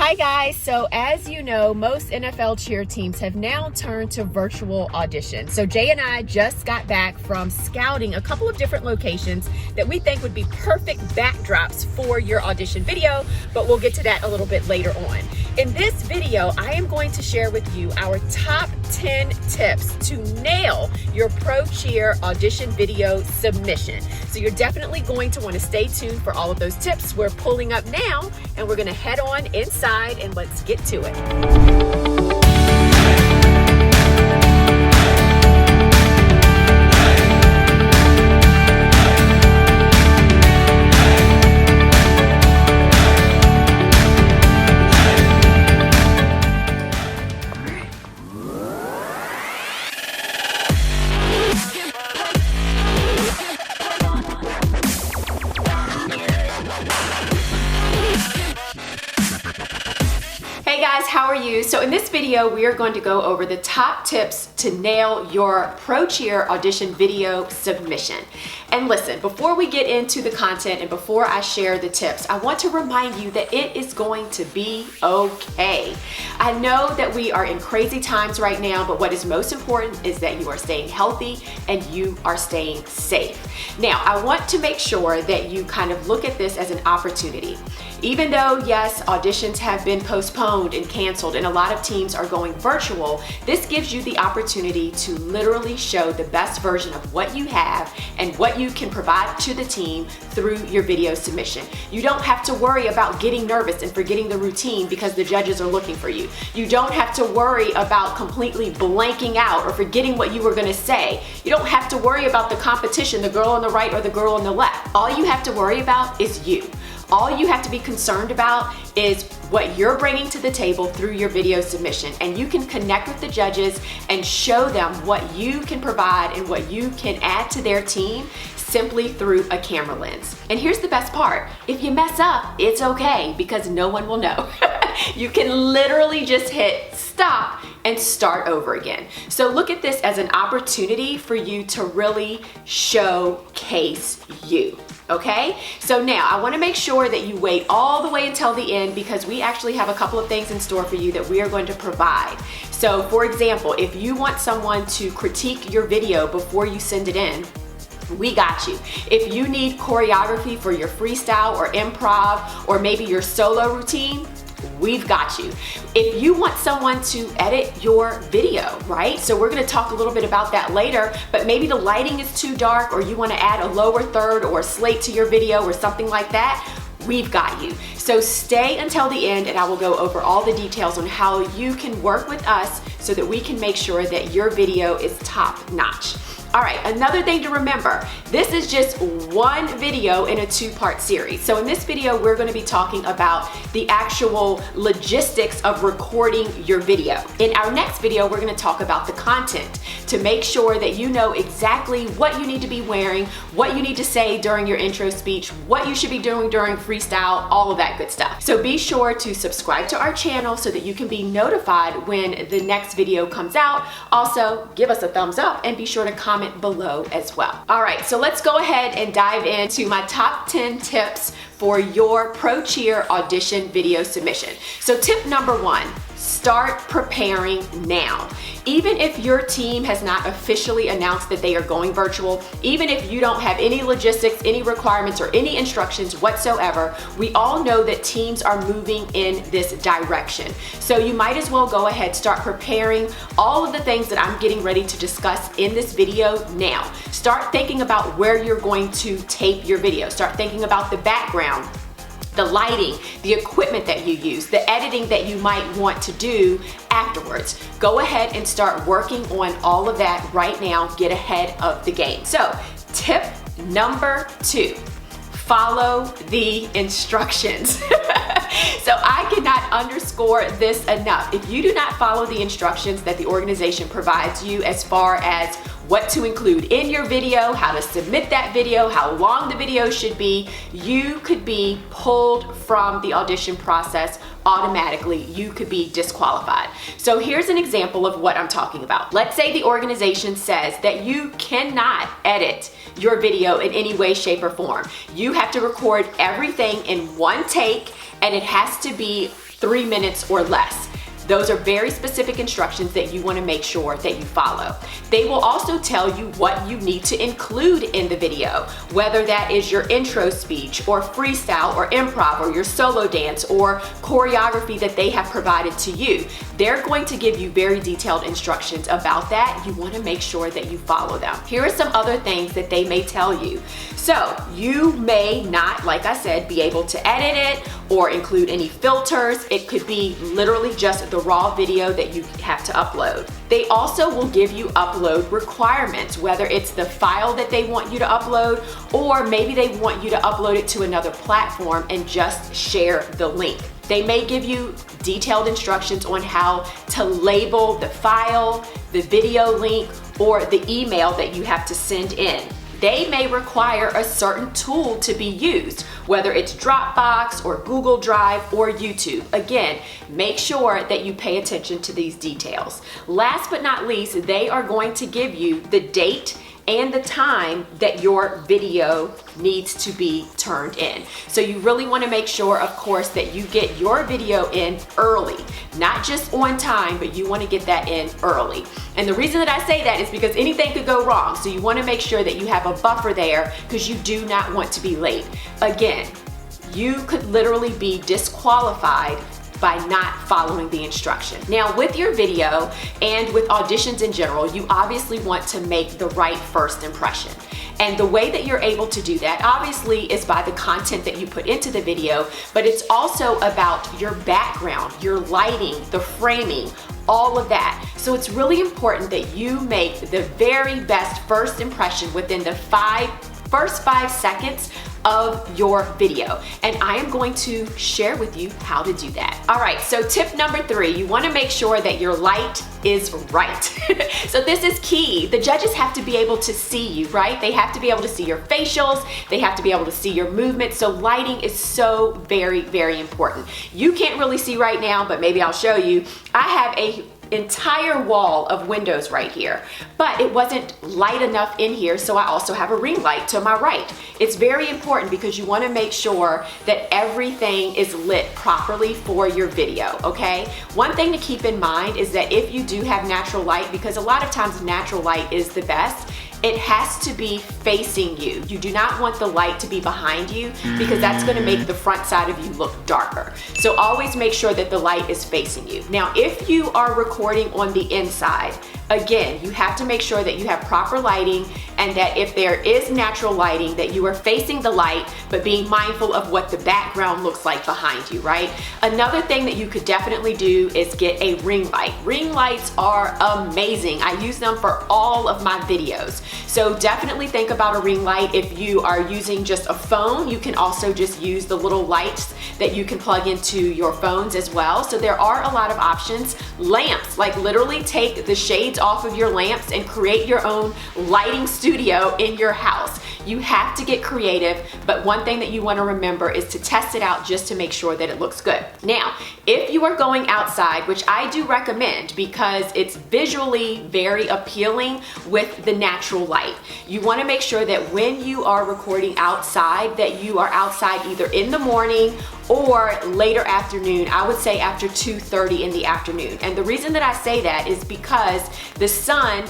Hi guys, so as you know, most NFL cheer teams have now turned to virtual auditions. So Jay and I just got back from scouting a couple of different locations that we think would be perfect backdrops for your audition video, but we'll get to that a little bit later on. In this video, I am going to share with you our top 10 tips to nail your pro cheer audition video submission. So you're definitely going to want to stay tuned for all of those tips. We're pulling up now and we're going to head on inside and let's get to it. Hey guys, how are you? So in this video, we are going to go over the top tips to nail your pro cheer audition video submission. And listen, before we get into the content and before I share the tips, I want to remind you that it is going to be okay. I know that we are in crazy times right now, but what is most important is that you are staying healthy and you are staying safe. Now, I want to make sure that you kind of look at this as an opportunity. Even though, yes, auditions have been postponed and canceled and a lot of teams are going virtual, this gives you the opportunity to literally show the best version of what you have and what you can provide to the team through your video submission. You don't have to worry about getting nervous and forgetting the routine because the judges are looking for you. You don't have to worry about completely blanking out or forgetting what you were going to say. You don't have to worry about the competition, the girl on the right or the girl on the left. All you have to worry about is you. All you have to be concerned about is what you're bringing to the table through your video submission, and you can connect with the judges and show them what you can provide and what you can add to their team simply through a camera lens. And here's the best part. If you mess up, it's okay because no one will know. You can literally just hit stop and start over again. So look at this as an opportunity for you to really showcase you. Okay, so now I want to make sure that you wait all the way until the end because we actually have a couple of things in store for you that we are going to provide. So for example, if you want someone to critique your video before you send it in, we got you. If you need choreography for your freestyle or improv or maybe your solo routine, we've got you. If you want someone to edit your video, right? So we're gonna talk a little bit about that later, but maybe the lighting is too dark or you wanna add a lower third or a slate to your video or something like that, we've got you. So stay until the end and I will go over all the details on how you can work with us so that we can make sure that your video is top notch. All right, another thing to remember, this is just one video in a two-part series. So in this video, we're gonna be talking about the actual logistics of recording your video. In our next video, we're gonna talk about the content to make sure that you know exactly what you need to be wearing, what you need to say during your intro speech, what you should be doing during freestyle, all of that good stuff. So be sure to subscribe to our channel so that you can be notified when the next video comes out. Also, give us a thumbs up and be sure to comment below as well. All right, so let's go ahead and dive into my top 10 tips for your pro cheer audition video submission. So tip number 1, start preparing now. Even if your team has not officially announced that they are going virtual, even if you don't have any logistics, any requirements, or any instructions whatsoever, we all know that teams are moving in this direction. So you might as well go ahead, start preparing all of the things that I'm getting ready to discuss in this video now. Start thinking about where you're going to tape your video. Start thinking about the background, the lighting, the equipment that you use, the editing that you might want to do afterwards. Go ahead and start working on all of that right now. Get ahead of the game. So tip number 2, follow the instructions. So I cannot underscore this enough. If you do not follow the instructions that the organization provides you as far as what to include in your video, how to submit that video, how long the video should be, you could be pulled from the audition process automatically. You could be disqualified. So here's an example of what I'm talking about. Let's say the organization says that you cannot edit your video in any way, shape, or form. You have to record everything in one take and it has to be 3 minutes or less. Those are very specific instructions that you want to make sure that you follow. They will also tell you what you need to include in the video, whether that is your intro speech or freestyle or improv or your solo dance or choreography that they have provided to you. They're going to give you very detailed instructions about that. You want to make sure that you follow them. Here are some other things that they may tell you. So you may not, like I said, be able to edit it or include any filters. It could be literally just the raw video that you have to upload. They also will give you upload requirements, whether it's the file that they want you to upload, or maybe they want you to upload it to another platform and just share the link. They may give you detailed instructions on how to label the file, the video link, or the email that you have to send in. They may require a certain tool to be used, whether it's Dropbox or Google Drive or YouTube. Again, make sure that you pay attention to these details. Last but not least, they are going to give you the date and the time that your video needs to be turned in. So you really want to make sure, of course, that you get your video in early, not just on time, but you want to get that in early. And the reason that I say that is because anything could go wrong. So you want to make sure that you have a buffer there because you do not want to be late. Again, you could literally be disqualified by not following the instruction. Now, with your video and with auditions in general, you obviously want to make the right first impression. And the way that you're able to do that obviously is by the content that you put into the video, but it's also about your background, your lighting, the framing, all of that. So it's really important that you make the very best first impression within the first 5 seconds of your video. And I am going to share with you how to do that. All right, so tip number 3, you wanna make sure that your light is right. So this is key. The judges have to be able to see you, right? They have to be able to see your facials. They have to be able to see your movement. So lighting is so very, very important. You can't really see right now, but maybe I'll show you. I have a entire wall of windows right here, but it wasn't light enough in here, so I also have a ring light to my right. It's very important because you want to make sure that everything is lit properly for your video, okay? One thing to keep in mind is that if you do have natural light, because a lot of times natural light is the best, it has to be facing you. You do not want the light to be behind you because that's going to make the front side of you look darker. So always make sure that the light is facing you. Now, if you are recording on the inside, again, you have to make sure that you have proper lighting and that if there is natural lighting, that you are facing the light, but being mindful of what the background looks like behind you, right? Another thing that you could definitely do is get a ring light. Ring lights are amazing. I use them for all of my videos. So definitely think about a ring light. If you are using just a phone, you can also just use the little lights that you can plug into your phones as well. So there are a lot of options. Lamps, like literally take the shades off of your lamps and create your own lighting studio in your house. You have to get creative, but one thing that you want to remember is to test it out just to make sure that it looks good. Now, if you are going outside, which I do recommend because it's visually very appealing with the natural light, you want to make sure that when you are recording outside, that you are outside either in the morning or later afternoon. I would say after 2:30 in the afternoon. And the reason that I say that is because the sun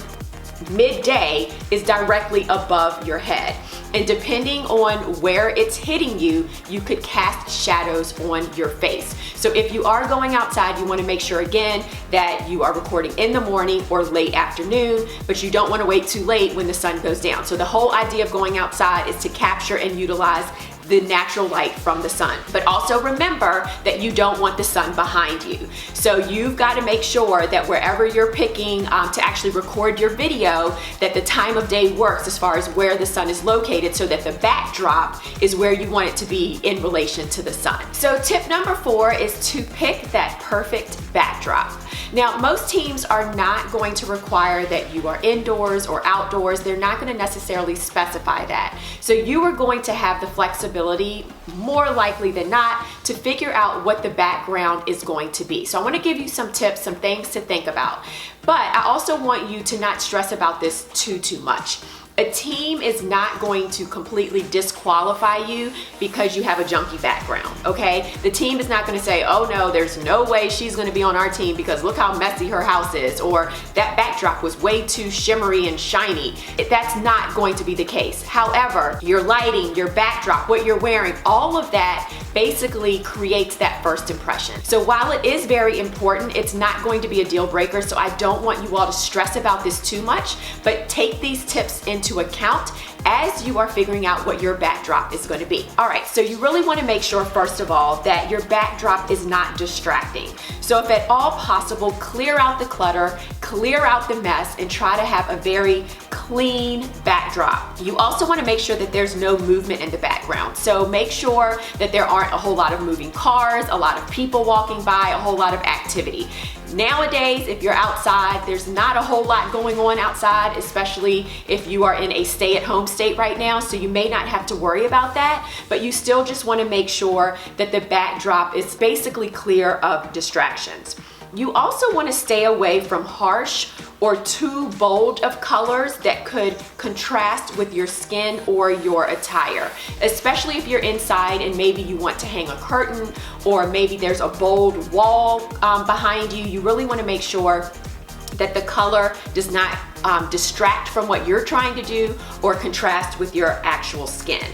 midday is directly above your head. And depending on where it's hitting you, you could cast shadows on your face. So if you are going outside, you want to make sure again that you are recording in the morning or late afternoon, but you don't want to wait too late when the sun goes down. So the whole idea of going outside is to capture and utilize the natural light from the sun. But also remember that you don't want the sun behind you. So you've got to make sure that wherever you're picking to actually record your video, that the time of day works as far as where the sun is located so that the backdrop is where you want it to be in relation to the sun. So tip number 4 is to pick that perfect backdrop. Now, most teams are not going to require that you are indoors or outdoors. They're not going to necessarily specify that. So you are going to have the flexibility, more likely than not, to figure out what the background is going to be. So I want to give you some tips, some things to think about. But I also want you to not stress about this too much. A team is not going to completely disqualify you because you have a junky background, okay? The team is not gonna say, oh no, there's no way she's gonna be on our team because look how messy her house is, or that backdrop was way too shimmery and shiny. That's not going to be the case. However, your lighting, your backdrop, what you're wearing, all of that basically creates that first impression. So while it is very important, it's not going to be a deal breaker, so I don't want you all to stress about this too much, but take these tips into account as you are figuring out what your backdrop is going to be. All right, so you really want to make sure, first of all, that your backdrop is not distracting. So if at all possible, clear out the clutter, clear out the mess, and try to have a very clean backdrop. You also want to make sure that there's no movement in the background. So make sure that there aren't a whole lot of moving cars, a lot of people walking by, a whole lot of activity. Nowadays, if you're outside, there's not a whole lot going on outside, especially if you are in a stay-at-home state right now, so you may not have to worry about that, but you still just want to make sure that the backdrop is basically clear of distractions. You also want to stay away from harsh or too bold of colors that could contrast with your skin or your attire, especially if you're inside and maybe you want to hang a curtain or maybe there's a bold wall behind you. You really want to make sure that the color does not distract from what you're trying to do or contrast with your actual skin.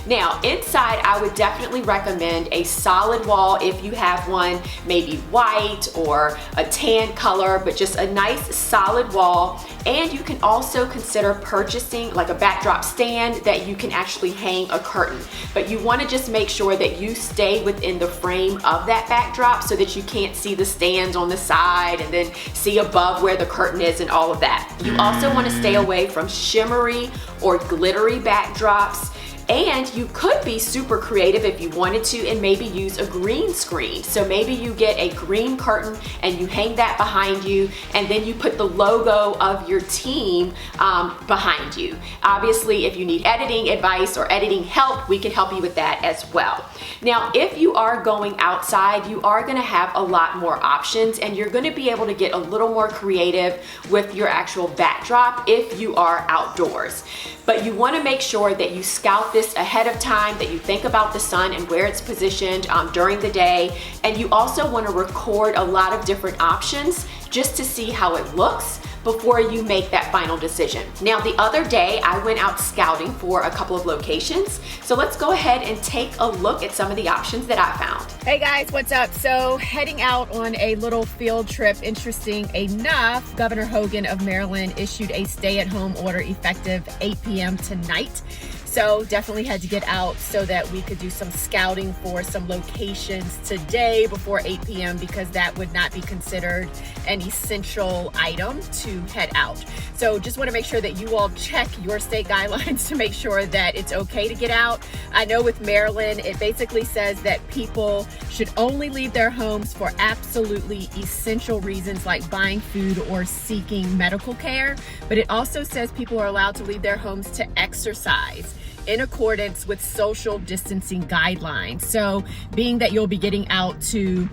Now, inside, I would definitely recommend a solid wall if you have one, maybe white or a tan color, but just a nice solid wall. And you can also consider purchasing like a backdrop stand that you can actually hang a curtain. But you want to just make sure that you stay within the frame of that backdrop so that you can't see the stands on the side and then see above where the curtain is and all of that. You also want to stay away from shimmery or glittery backdrops. And you could be super creative if you wanted to and maybe use a green screen. So maybe you get a green curtain and you hang that behind you, and then you put the logo of your team behind you. Obviously, if you need editing advice or editing help, we can help you with that as well. Now, if you are going outside, you are gonna have a lot more options and you're gonna be able to get a little more creative with your actual backdrop if you are outdoors. But you wanna make sure that you scout this ahead of time, that you think about the sun and where it's positioned during the day. And you also wanna record a lot of different options just to see how it looks before you make that final decision. Now, the other day I went out scouting for a couple of locations. So let's go ahead and take a look at some of the options that I found. Hey guys, what's up? So heading out on a little field trip. Interesting enough, Governor Hogan of Maryland issued a stay-at-home order effective 8 p.m. tonight. So definitely had to get out so that we could do some scouting for some locations today before 8 p.m. because that would not be considered an essential item to head out. So just want to make sure that you all check your state guidelines to make sure that it's okay to get out. I know with Maryland, it basically says that people should only leave their homes for absolutely essential reasons like buying food or seeking medical care. But it also says people are allowed to leave their homes to exercise in accordance with social distancing guidelines. So being that you'll be getting out to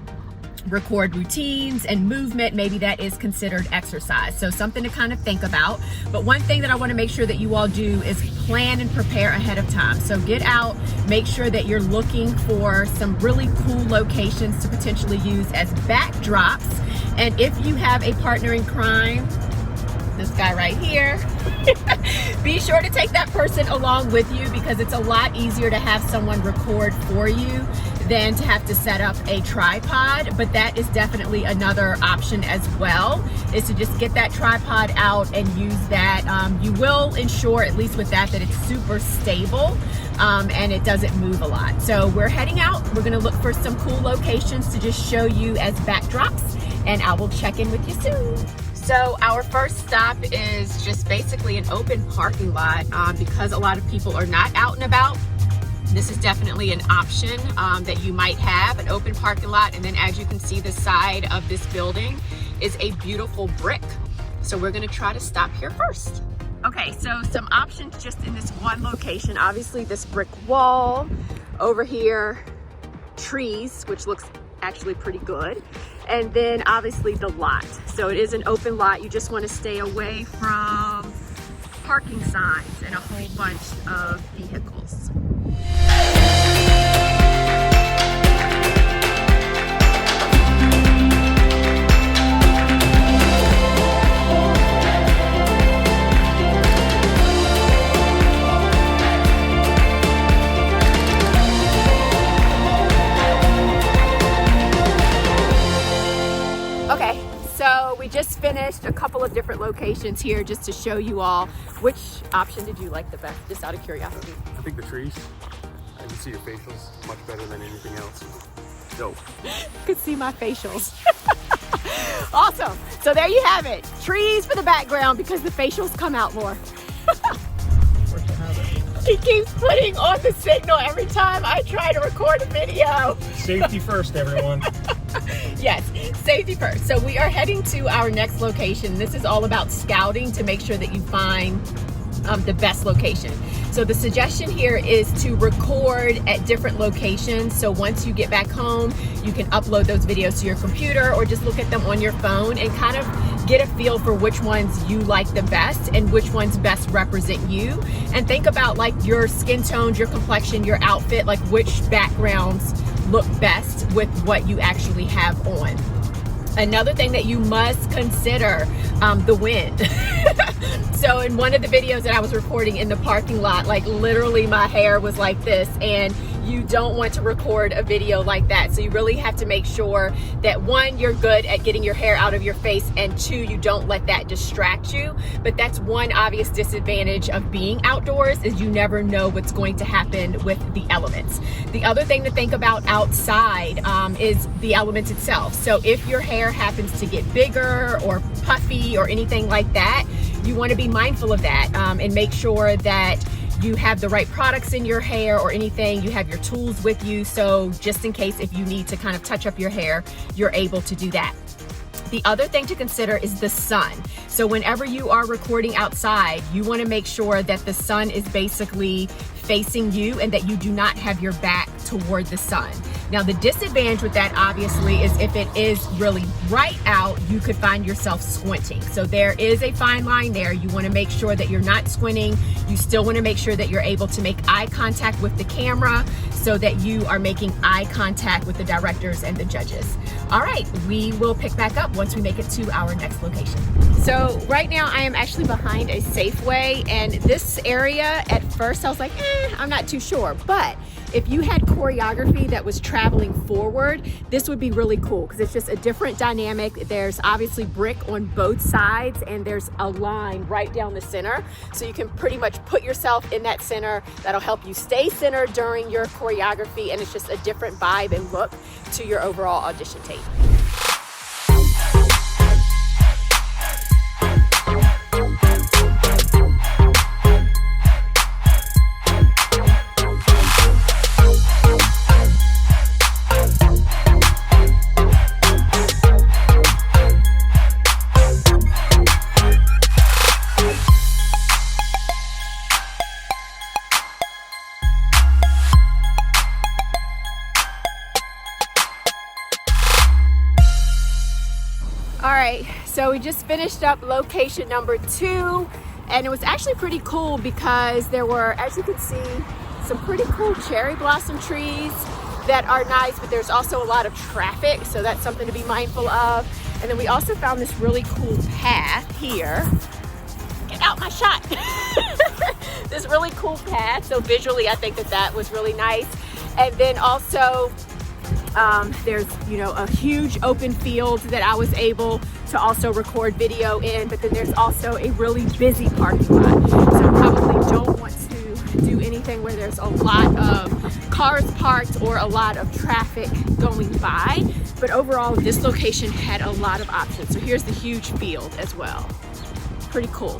record routines and movement, maybe that is considered exercise. So something to kind of think about. But one thing that I want to make sure that you all do is plan and prepare ahead of time. So get out, make sure that you're looking for some really cool locations to potentially use as backdrops. And if you have a partner in crime, this guy right here, be sure to take that person along with you because it's a lot easier to have someone record for you than to have to set up a tripod. But that is definitely another option as well, is to just get that tripod out and use that. You will ensure, at least with that, that it's super stable and it doesn't move a lot. So we're heading out. We're gonna look for some cool locations to just show you as backdrops, and I will check in with you soon. So our first stop is just basically an open parking lot because a lot of people are not out and about. This is definitely an option that you might have, an open parking lot. And then as you can see, the side of this building is a beautiful brick. So we're gonna try to stop here first. Okay, so some options just in this one location. Obviously this brick wall over here, trees, which looks actually pretty good. And then obviously the lot. So it is an open lot. You just want to stay away from parking signs and a whole bunch of vehicles. Okay, so we just finished a couple of different locations here just to show you all. Which option did you like the best, just out of curiosity? I think the trees. I can see your facials much better than anything else. Dope. Could see my facials. Awesome. So there you have it. Trees for the background because the facials come out more. He keeps putting on the signal every time I try to record a video. Safety first, everyone. Yes, safety first. So we are heading to our next location. This is all about scouting to make sure that you find the best location. So the suggestion here is to record at different locations. So once you get back home, you can upload those videos to your computer or just look at them on your phone and kind of get a feel for which ones you like the best and which ones best represent you. And think about like your skin tones, your complexion, your outfit, like which backgrounds look best with what you actually have on. Another thing that you must consider, the wind. So in one of the videos that I was recording in the parking lot, like literally my hair was like this, and you don't want to record a video like that. So you really have to make sure that one, you're good at getting your hair out of your face, and two, you don't let that distract you. But that's one obvious disadvantage of being outdoors, is you never know what's going to happen with the elements. The other thing to think about outside is the elements itself. So if your hair happens to get bigger or puffy or anything like that, you want to be mindful of that and make sure that you have the right products in your hair or anything, you have your tools with you. So just in case if you need to kind of touch up your hair, you're able to do that. The other thing to consider is the sun. So whenever you are recording outside, you want to make sure that the sun is basically facing you and that you do not have your back toward the sun. Now the disadvantage with that obviously is if it is really bright out, you could find yourself squinting. So there is a fine line there. You want to make sure that you're not squinting. You still want to make sure that you're able to make eye contact with the camera so that you are making eye contact with the directors and the judges. All right, we will pick back up once we make it to our next location. So right now I am actually behind a Safeway, and this area at first I was like, I'm not too sure, but if you had choreography that was traveling forward, this would be really cool because it's just a different dynamic. There's obviously brick on both sides and there's a line right down the center. So you can pretty much put yourself in that center. That'll help you stay centered during your choreography, and it's just a different vibe and look to your overall audition tape. All right, so we just finished up location number 2, and it was actually pretty cool because there were, as you can see, some pretty cool cherry blossom trees that are nice, but there's also a lot of traffic, so that's something to be mindful of. And then we also found this really cool path here. Get out my shot. This really cool path, so visually I think that that was really nice. And then also there's, you know, a huge open field that I was able to also record video in, but then there's also a really busy parking lot. So probably don't want to do anything where there's a lot of cars parked or a lot of traffic going by. But overall, this location had a lot of options. So here's the huge field as well. Pretty cool.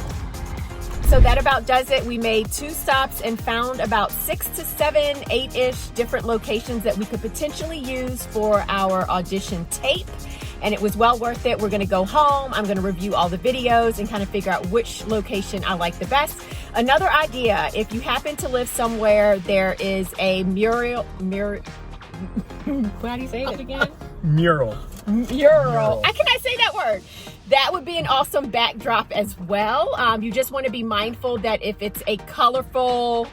So that about does it. We made 2 stops and found about 6 to 7, 8-ish different locations that we could potentially use for our audition tape. And it was well worth it. We're gonna go home. I'm gonna review all the videos and kind of figure out which location I like the best. Another idea, if you happen to live somewhere, there is a mural, how do you say it again? Mural. Mural. Can I say that word? That would be an awesome backdrop as well. You just want to be mindful that if it's a colorful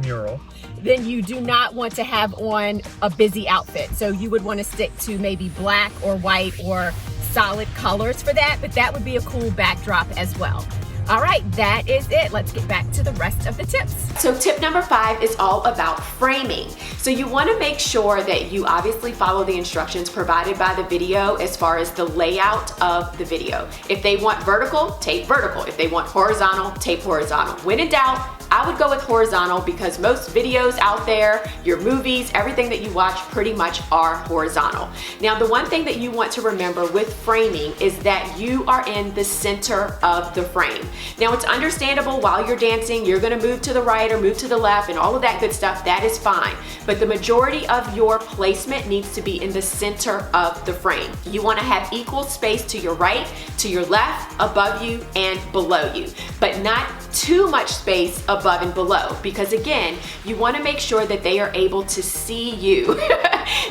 mural, then you do not want to have on a busy outfit. So you would want to stick to maybe black or white or solid colors for that, but that would be a cool backdrop as well. All right, that is it. Let's get back to the rest of the tips. So tip number 5 is all about framing. So you want to make sure that you obviously follow the instructions provided by the video as far as the layout of the video. If they want vertical, tape vertical. If they want horizontal, tape horizontal. When in doubt, I would go with horizontal because most videos out there, your movies, everything that you watch pretty much are horizontal. Now, the one thing that you want to remember with framing is that you are in the center of the frame. Now, it's understandable while you're dancing, you're gonna move to the right or move to the left and all of that good stuff, that is fine. But the majority of your placement needs to be in the center of the frame. You wanna have equal space to your right, to your left, above you, and below you, but not too much space above and below, because again, you want to make sure that they are able to see you.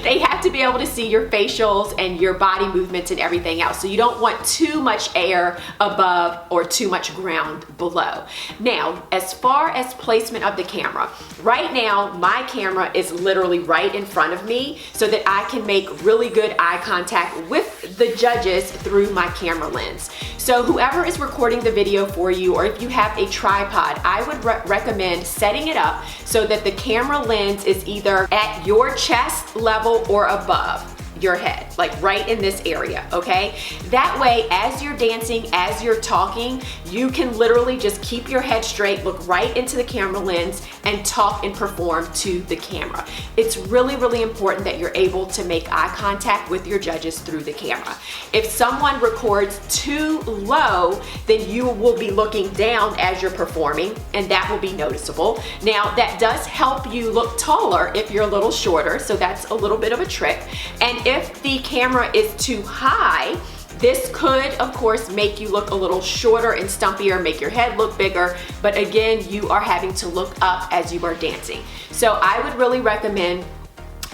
They have to be able to see your facials and your body movements and everything else. So you don't want too much air above or too much ground below. Now, as far as placement of the camera, right now my camera is literally right in front of me so that I can make really good eye contact with the judges through my camera lens. So whoever is recording the video for you, or if you have a tripod, I would recommend setting it up so that the camera lens is either at your chest level or above your head, like right in this area, okay? That way, as you're dancing, as you're talking, you can literally just keep your head straight, look right into the camera lens, and talk and perform to the camera. It's really, really important that you're able to make eye contact with your judges through the camera. If someone records too low, then you will be looking down as you're performing, and that will be noticeable. Now, that does help you look taller if you're a little shorter, so that's a little bit of a trick. And if the camera is too high, this could, of course, make you look a little shorter and stumpier, make your head look bigger, but again, you are having to look up as you are dancing. So I would really recommend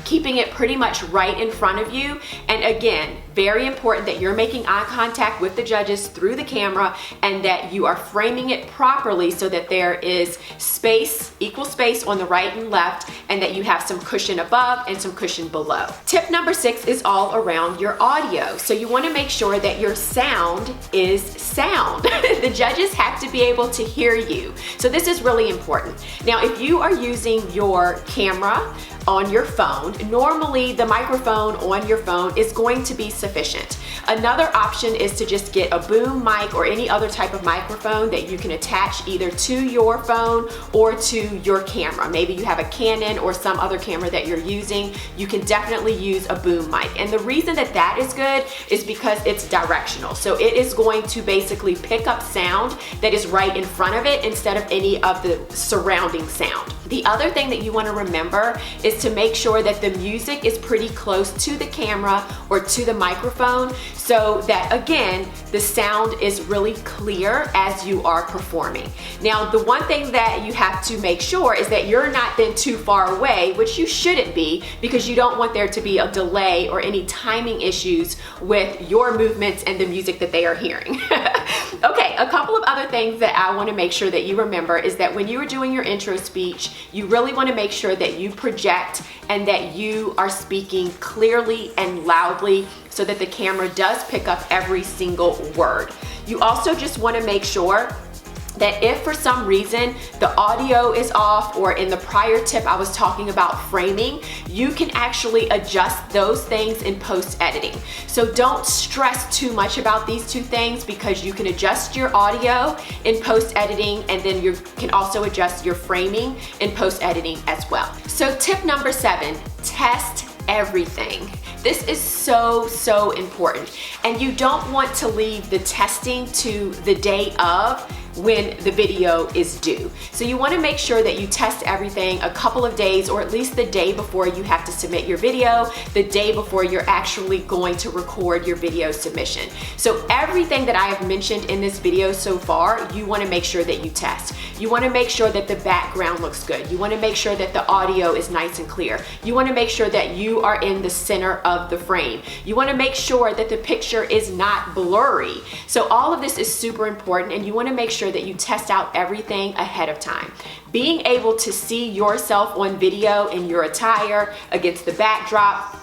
keeping it pretty much right in front of you. And again, very important that you're making eye contact with the judges through the camera and that you are framing it properly so that there is space, equal space on the right and left, and that you have some cushion above and some cushion below. Tip number 6 is all around your audio. So you want to make sure that your sound is sound. The judges have to be able to hear you. So this is really important. Now, if you are using your camera on your phone, normally the microphone on your phone is going to be sufficient. Another option is to just get a boom mic or any other type of microphone that you can attach either to your phone or to your camera. Maybe you have a Canon or some other camera that you're using. You can definitely use a boom mic. And the reason that that is good is because it's directional. So it is going to basically pick up sound that is right in front of it instead of any of the surrounding sound. The other thing that you want to remember is to make sure that the music is pretty close to the camera or to the microphone so that, again, the sound is really clear as you are performing. Now, the one thing that you have to make sure is that you're not then too far away, which you shouldn't be, because you don't want there to be a delay or any timing issues with your movements and the music that they are hearing. Okay, a couple of other things that I want to make sure that you remember is that when you are doing your intro speech, you really want to make sure that you project and that you are speaking clearly and loudly so that the camera does pick up every single word. You also just want to make sure that if for some reason the audio is off, or in the prior tip I was talking about framing, you can actually adjust those things in post-editing. So don't stress too much about these two things, because you can adjust your audio in post-editing and then you can also adjust your framing in post-editing as well. So tip number 7, test everything. This is so important, and you don't want to leave the testing to the day of when the video is due. So you want to make sure that you test everything a couple of days, or at least the day before you have to submit your video, the day before you're actually going to record your video submission. So everything that I have mentioned in this video so far, you want to make sure that you test. You want to make sure that the background looks good. You want to make sure that the audio is nice and clear. You want to make sure that you are in the center of the frame. You want to make sure that the picture is not blurry. So all of this is super important, and you want to make sure that you test out everything ahead of time. Being able to see yourself on video in your attire against the backdrop,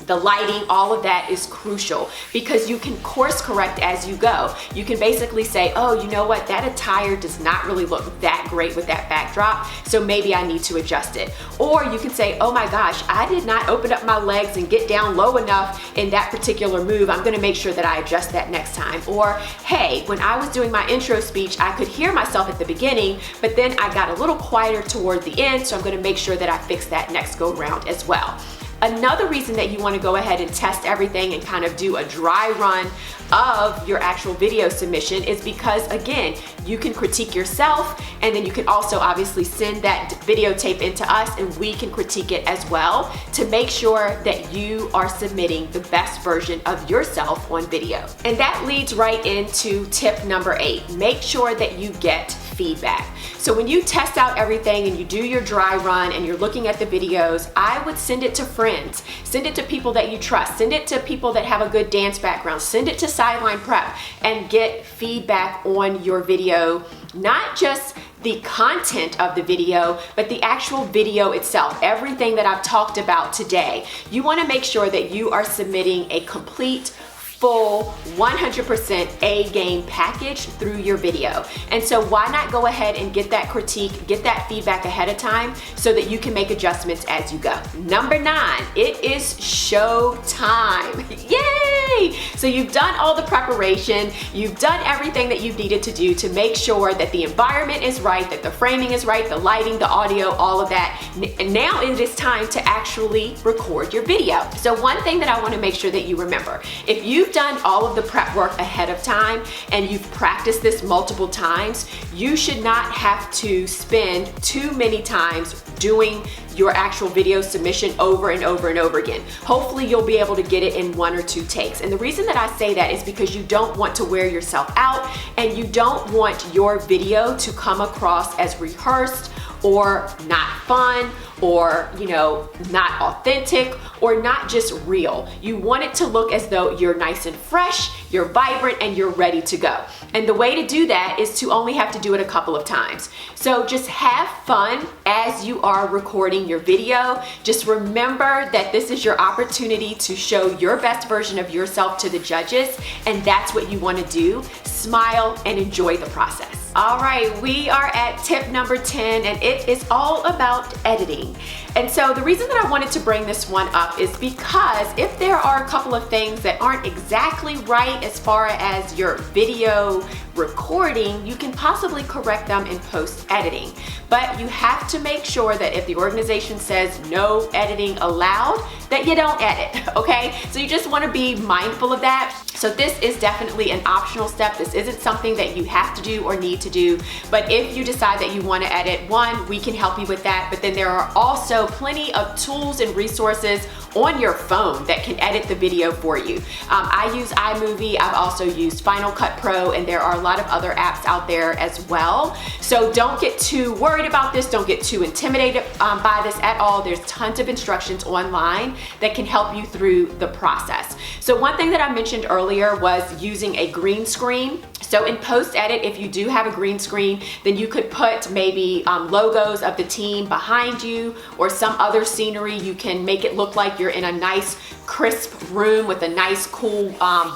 the lighting, all of that is crucial, because you can course correct as you go. You can basically say, oh, you know what, that attire does not really look that great with that backdrop, so maybe I need to adjust it. Or you can say, oh my gosh, I did not open up my legs and get down low enough in that particular move. I'm gonna make sure that I adjust that next time. Or, hey, when I was doing my intro speech, I could hear myself at the beginning, but then I got a little quieter toward the end, so I'm gonna make sure that I fix that next go round as well. Another reason that you want to go ahead and test everything and kind of do a dry run of your actual video submission is because, again, you can critique yourself, and then you can also obviously send that videotape into us and we can critique it as well to make sure that you are submitting the best version of yourself on video. And that leads right into tip number 8. Make sure that you get feedback. So when you test out everything and you do your dry run and you're looking at the videos, I would send it to friends, send it to people that you trust, send it to people that have a good dance background, send it to Sideline Prep, and get feedback on your video, not just the content of the video, but the actual video itself, everything that I've talked about today. You want to make sure that you are submitting a complete, full 100% A-game package through your video. And so why not go ahead and get that critique, get that feedback ahead of time so that you can make adjustments as you go. Number 9, it is show time. Yay! So you've done all the preparation, you've done everything that you've needed to do to make sure that the environment is right, that the framing is right, the lighting, the audio, all of that. And now it is time to actually record your video. So one thing that I want to make sure that you remember, if you've done all of the prep work ahead of time and you've practiced this multiple times, you should not have to spend too many times doing your actual video submission over and over and over again. Hopefully you'll be able to get it in 1 or 2 takes. And the reason that I say that is because you don't want to wear yourself out, and you don't want your video to come across as rehearsed or not fun, or, you know, not authentic, or not just real. You want it to look as though you're nice and fresh, you're vibrant, and you're ready to go. And the way to do that is to only have to do it a couple of times. So just have fun as you are recording your video. Just remember that this is your opportunity to show your best version of yourself to the judges, and that's what you want to do. Smile and enjoy the process. All right, we are at tip number 10, and it is all about editing. And so the reason that I wanted to bring this one up is because if there are a couple of things that aren't exactly right as far as your video recording, you can possibly correct them in post-editing. But you have to make sure that if the organization says no editing allowed, that you don't edit, okay? So you just want to be mindful of that. So this is definitely an optional step. This isn't something that you have to do or need to do. But if you decide that you want to edit, one, we can help you with that. But then there are also plenty of tools and resources on your phone that can edit the video for you. I use iMovie, I've also used Final Cut Pro, and there are a lot of other apps out there as well. So don't get too worried about this, don't get too intimidated by this at all. There's tons of instructions online that can help you through the process. So one thing that I mentioned earlier was using a green screen. So in post-edit, if you do have a green screen, then you could put maybe logos of the team behind you or some other scenery. You can make it look like you're in a nice crisp room with a nice cool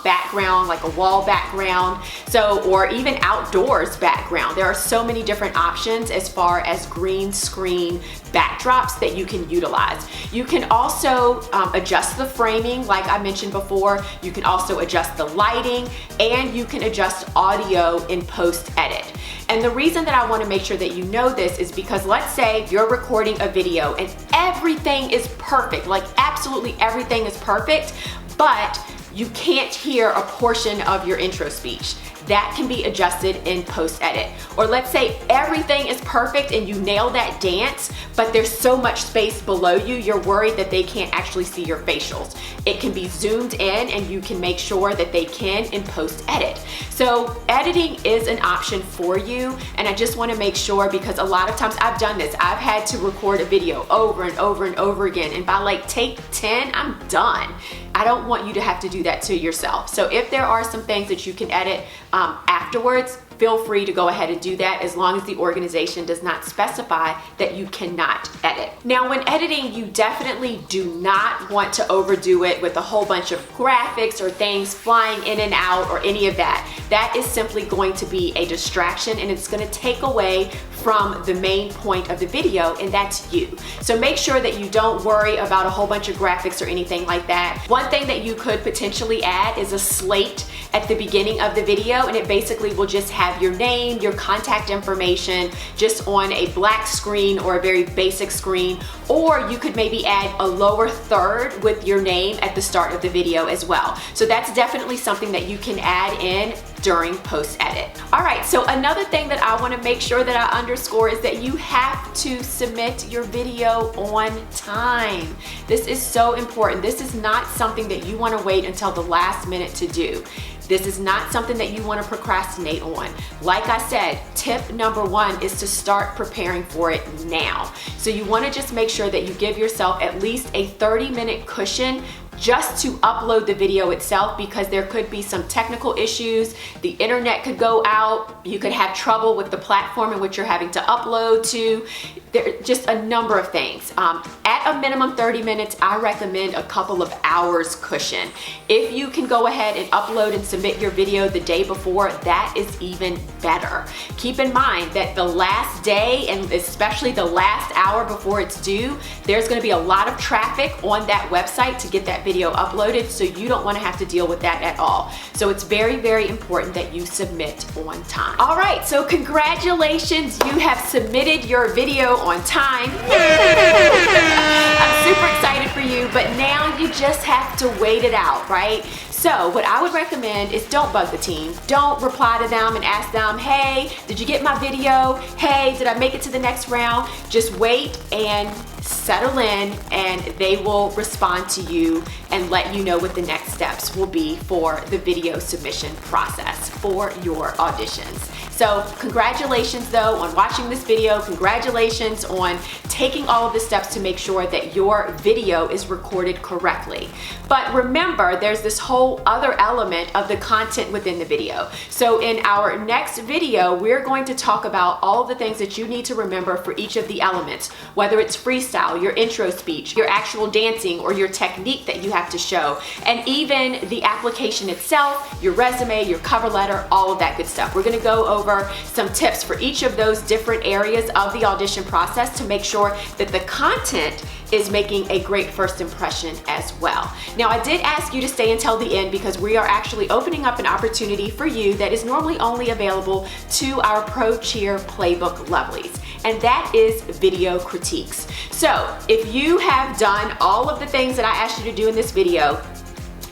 background, like a wall background, so, or even outdoors background. There are so many different options as far as green screen backdrops that you can utilize. You can also adjust the framing, like I mentioned before. You can also adjust the lighting, and you can adjust audio in post-edit. And the reason that I want to make sure that you know this is because let's say you're recording a video and everything is perfect, like absolutely everything is perfect, but you can't hear a portion of your intro speech. That can be adjusted in post-edit. Or let's say everything is perfect and you nail that dance, but there's so much space below you, you're worried that they can't actually see your facials. It can be zoomed in and you can make sure that they can in post-edit. So editing is an option for you, and I just wanna make sure, because a lot of times I've done this, I've had to record a video over and over and over again, and by like take 10, I'm done. I don't want you to have to do that to yourself. So if there are some things that you can edit afterwards, feel free to go ahead and do that, as long as the organization does not specify that you cannot edit. Now, when editing, you definitely do not want to overdo it with a whole bunch of graphics or things flying in and out or any of that. That is simply going to be a distraction, and it's going to take away from the main point of the video, and that's you. So make sure that you don't worry about a whole bunch of graphics or anything like that. One thing that you could potentially add is a slate at the beginning of the video, and it basically will just have your name, your contact information, just on a black screen or a very basic screen. Or you could maybe add a lower third with your name at the start of the video as well. So that's definitely something that you can add in during post-edit. All right, so another thing that I wanna make sure that I underscore is that you have to submit your video on time. This is so important. This is not something that you wanna wait until the last minute to do. This is not something that you want to procrastinate on. Like I said, tip number one is to start preparing for it now. So you want to just make sure that you give yourself at least a 30-minute cushion just to upload the video itself, because there could be some technical issues. The internet could go out. You could have trouble with the platform in which you're having to upload to. There are just a number of things. At a minimum 30 minutes, I recommend a couple of hours cushion. If you can go ahead and upload and submit your video the day before, that is even better. Keep in mind that the last day, and especially the last hour before it's due, there's gonna be a lot of traffic on that website to get that video uploaded, so you don't wanna have to deal with that at all. So it's very, very important that you submit on time. All right, so congratulations, you have submitted your video on time. I'm super excited for you, but now you just have to wait it out, right? So what I would recommend is don't bug the team. Don't reply to them and ask them, hey, did you get my video? Hey, did I make it to the next round? Just wait and settle in, and they will respond to you and let you know what the next steps will be for the video submission process for your auditions. So congratulations though on watching this video. Congratulations on taking all of the steps to make sure that your video is recorded correctly. But remember, there's this whole other element of the content within the video. So in our next video, we're going to talk about all of the things that you need to remember for each of the elements, whether it's freestyle, your intro speech, your actual dancing, or your technique that you have to show, and even the application itself, your resume, your cover letter, all of that good stuff. We're gonna go over some tips for each of those different areas of the audition process to make sure that the content is making a great first impression as well. Now, I did ask you to stay until the end because we are actually opening up an opportunity for you that is normally only available to our Pro Cheer Playbook lovelies, and that is video critiques. So if you have done all of the things that I asked you to do in this video,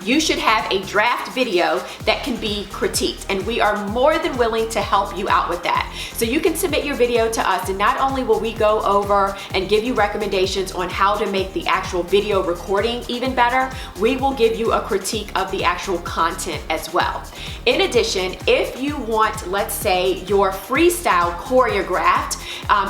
you should have a draft video that can be critiqued, and we are more than willing to help you out with that. So you can submit your video to us, and not only will we go over and give you recommendations on how to make the actual video recording even better, we will give you a critique of the actual content as well. In addition, if you want, let's say, your freestyle choreographed,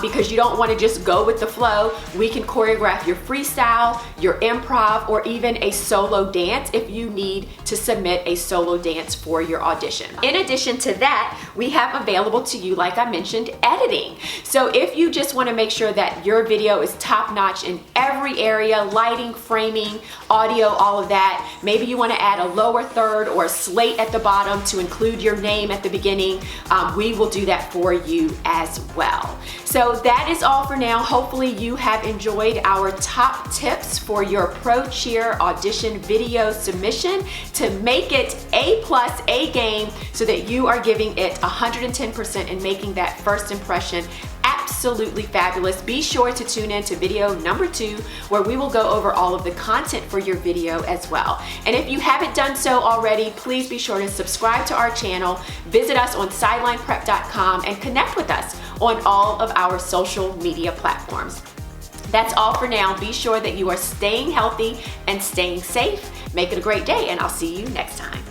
because you don't want to just go with the flow, we can choreograph your freestyle, your improv, or even a solo dance if you need to submit a solo dance for your audition. In addition to that, we have available to you, like I mentioned, editing. So if you just want to make sure that your video is top-notch in every area, lighting, framing, audio, all of that, maybe you want to add a lower third or a slate at the bottom to include your name at the beginning, we will do that for you as well. So that is all for now. Hopefully you have enjoyed our top tips for your Pro Cheer audition video submission to make it A+, A game, so that you are giving it 110% and making that first impression absolutely absolutely fabulous. Be sure to tune in to video number 2, where we will go over all of the content for your video as well. And if you haven't done so already, please be sure to subscribe to our channel, visit us on sidelineprep.com, and connect with us on all of our social media platforms. That's all for now. Be sure that you are staying healthy and staying safe. Make it a great day, and I'll see you next time.